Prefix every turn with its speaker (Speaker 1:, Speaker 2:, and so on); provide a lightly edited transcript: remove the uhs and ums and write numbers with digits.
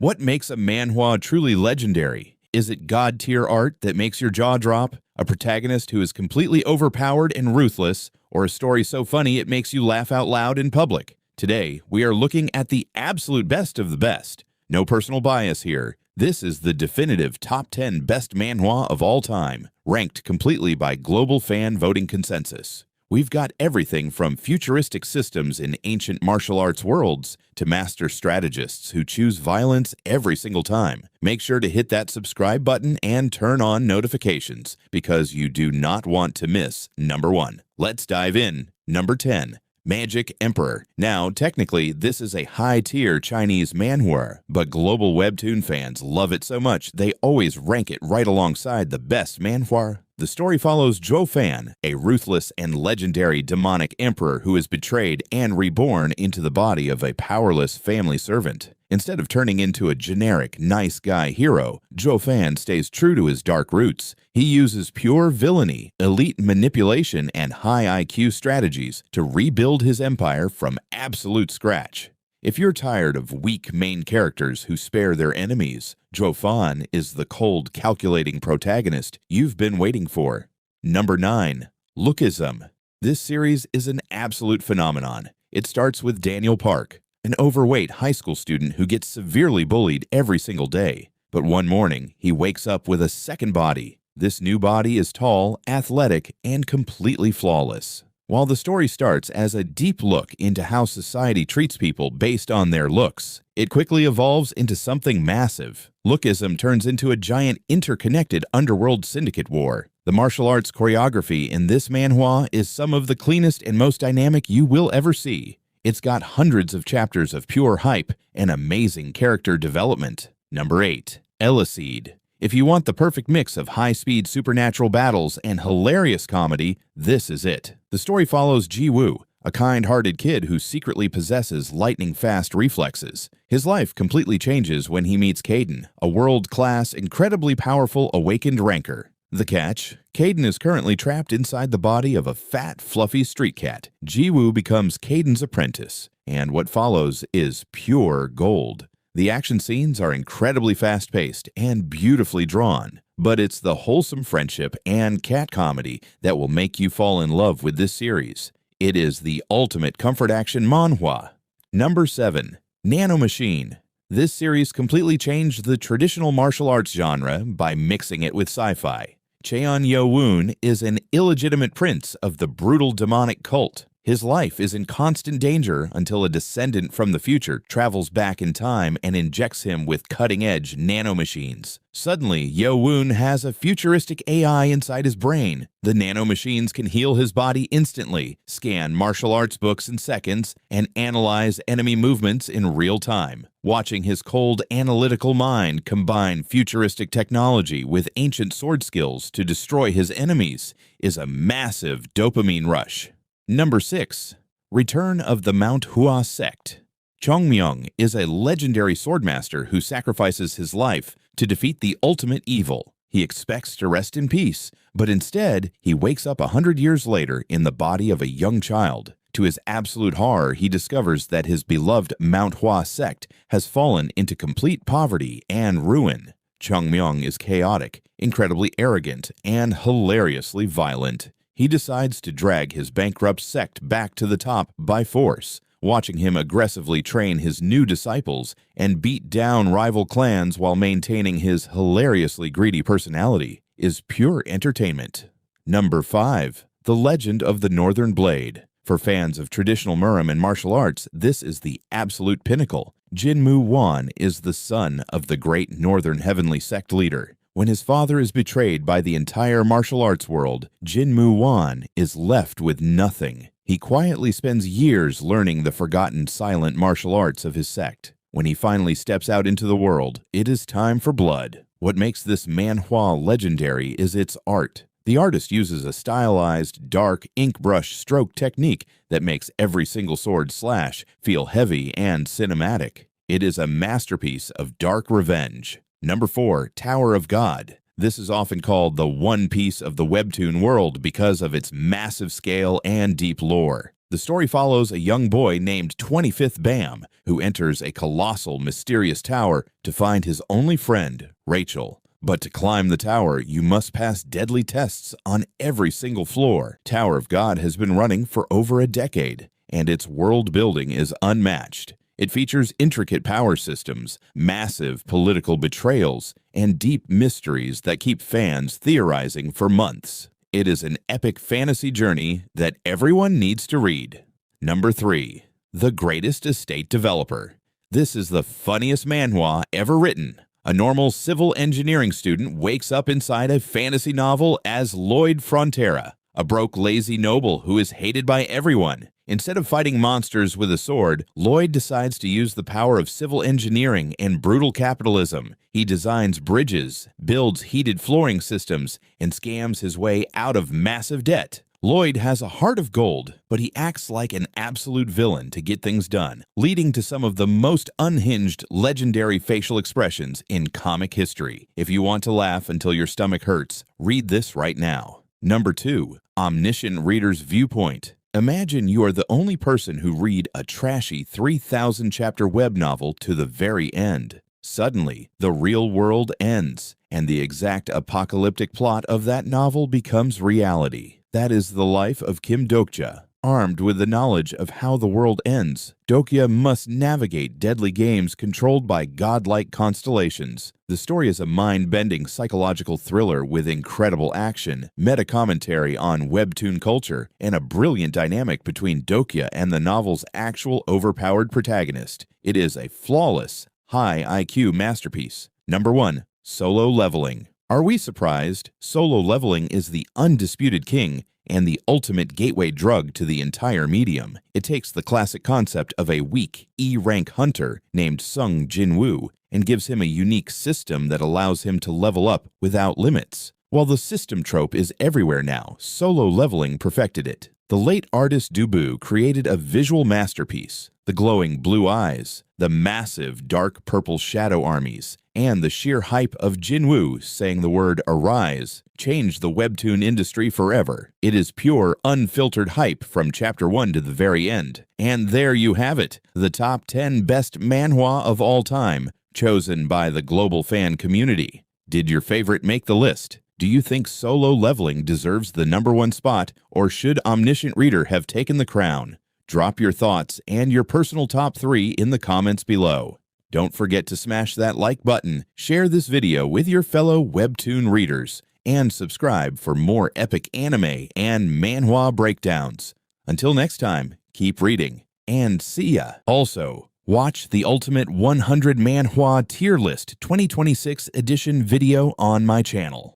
Speaker 1: What makes a manhwa truly legendary? Is it god-tier art that makes your jaw drop, a protagonist who is completely overpowered and ruthless, or a story so funny it makes you laugh out loud in public? Today, we are looking at the absolute best of the best. No personal bias here. This is the definitive top 10 best manhwa of all time, ranked completely by global fan voting consensus. We've got everything from futuristic systems in ancient martial arts worlds to master strategists who choose violence every single time. Make sure to hit that subscribe button and turn on notifications because you do not want to miss number 1. Let's dive in. Number 10. Magic Emperor. Now, technically, this is a high-tier Chinese manhwa, but global webtoon fans love it so much they always rank it right alongside the best manhwa. The story follows Zhou Fan, a ruthless and legendary demonic emperor who is betrayed and reborn into the body of a powerless family servant. Instead of turning into a generic, nice guy hero, Zhou Fan stays true to his dark roots. He uses pure villainy, elite manipulation, and high IQ strategies to rebuild his empire from absolute scratch. If you're tired of weak main characters who spare their enemies, Zhou Fan is the cold, calculating protagonist you've been waiting for. Number 9. Lookism. This series is an absolute phenomenon. It starts with Daniel Park, an overweight high school student who gets severely bullied every single day. But one morning, he wakes up with a second body. This new body is tall, athletic, and completely flawless. While the story starts as a deep look into how society treats people based on their looks, it quickly evolves into something massive. Lookism turns into a giant interconnected underworld syndicate war. The martial arts choreography in this manhwa is some of the cleanest and most dynamic you will ever see. It's got hundreds of chapters of pure hype and amazing character development. Number 8. Eleceed. If you want the perfect mix of high-speed supernatural battles and hilarious comedy, this is it. The story follows Ji-woo, a kind-hearted kid who secretly possesses lightning-fast reflexes. His life completely changes when he meets Caden, a world-class, incredibly powerful awakened ranker. The catch? Caden is currently trapped inside the body of a fat, fluffy street cat. Ji-woo becomes Caden's apprentice, and what follows is pure gold. The action scenes are incredibly fast-paced and beautifully drawn, but it's the wholesome friendship and cat comedy that will make you fall in love with this series. It is the ultimate comfort action manhwa. Number 7. Nano Machine. This series completely changed the traditional martial arts genre by mixing it with sci-fi. Cheon Yo-woon is an illegitimate prince of the brutal demonic cult. His life is in constant danger until a descendant from the future travels back in time and injects him with cutting-edge nanomachines. Suddenly, Yo-woon has a futuristic AI inside his brain. The nanomachines can heal his body instantly, scan martial arts books in seconds, and analyze enemy movements in real time. Watching his cold, analytical mind combine futuristic technology with ancient sword skills to destroy his enemies is a massive dopamine rush. Number 6. Return of the Manhua sect. Chongmyong is a legendary swordmaster who sacrifices his life to defeat the ultimate evil. He expects to rest in peace, but instead, he wakes up 100 years later in the body of a young child. To his absolute horror, he discovers that his beloved Manhua sect has fallen into complete poverty and ruin. Chongmyong is chaotic, incredibly arrogant, and hilariously violent. He decides to drag his bankrupt sect back to the top by force. Watching him aggressively train his new disciples and beat down rival clans while maintaining his hilariously greedy personality is pure entertainment. Number 5. The Legend of the Northern Blade. For fans of traditional Murim and martial arts, this is the absolute pinnacle. Jinmu Wan is the son of the great Northern Heavenly Sect leader. When his father is betrayed by the entire martial arts world, Jinmu Wan is left with nothing. He quietly spends years learning the forgotten silent martial arts of his sect. When he finally steps out into the world, it is time for blood. What makes this manhwa legendary is its art. The artist uses a stylized, dark, ink brush stroke technique that makes every single sword slash feel heavy and cinematic. It is a masterpiece of dark revenge. Number 4. Tower of God. This is often called the One Piece of the webtoon world because of its massive scale and deep lore. The story follows a young boy named 25th Bam, who enters a colossal, mysterious tower to find his only friend, Rachel. But to climb the tower, you must pass deadly tests on every single floor. Tower of God has been running for over a decade, and its world building is unmatched. It features intricate power systems, massive political betrayals, and deep mysteries that keep fans theorizing for months. It is an epic fantasy journey that everyone needs to read. Number 3. The Greatest Estate Developer. This is the funniest manhwa ever written. A normal civil engineering student wakes up inside a fantasy novel as Lloyd Frontera, a broke, lazy noble who is hated by everyone. Instead of fighting monsters with a sword, Lloyd decides to use the power of civil engineering and brutal capitalism. He designs bridges, builds heated flooring systems, and scams his way out of massive debt. Lloyd has a heart of gold, but he acts like an absolute villain to get things done, leading to some of the most unhinged, legendary facial expressions in comic history. If you want to laugh until your stomach hurts, read this right now. Number 2. Omniscient Reader's Viewpoint. Imagine you are the only person who read a trashy 3,000-chapter web novel to the very end. Suddenly, the real world ends, and the exact apocalyptic plot of that novel becomes reality. That is the life of Kim Dokja. Armed with the knowledge of how the world ends, Dokja must navigate deadly games controlled by godlike constellations. The story is a mind-bending psychological thriller with incredible action, meta-commentary on webtoon culture, and a brilliant dynamic between Dokja and the novel's actual overpowered protagonist. It is a flawless, high IQ masterpiece. Number 1. Solo Leveling. Are we surprised? Solo leveling is the undisputed king and the ultimate gateway drug to the entire medium. It takes the classic concept of a weak, E-rank hunter named Sung Jin-woo and gives him a unique system that allows him to level up without limits. While the system trope is everywhere now, solo leveling perfected it. The late artist Dubu created a visual masterpiece. The glowing blue eyes, the massive dark purple shadow armies, and the sheer hype of Jinwoo saying the word arise changed the webtoon industry forever. It is pure, unfiltered hype from chapter 1 to the very end. And there you have it, the top 10 best manhwa of all time, chosen by the global fan community. Did your favorite make the list? Do you think Solo Leveling deserves the number 1 spot, or should Omniscient Reader have taken the crown? Drop your thoughts and your personal top 3 in the comments below. Don't forget to smash that like button, share this video with your fellow webtoon readers, and subscribe for more epic anime and manhwa breakdowns. Until next time, keep reading, and see ya! Also, watch the Ultimate 100 Manhwa Tier List 2026 edition video on my channel.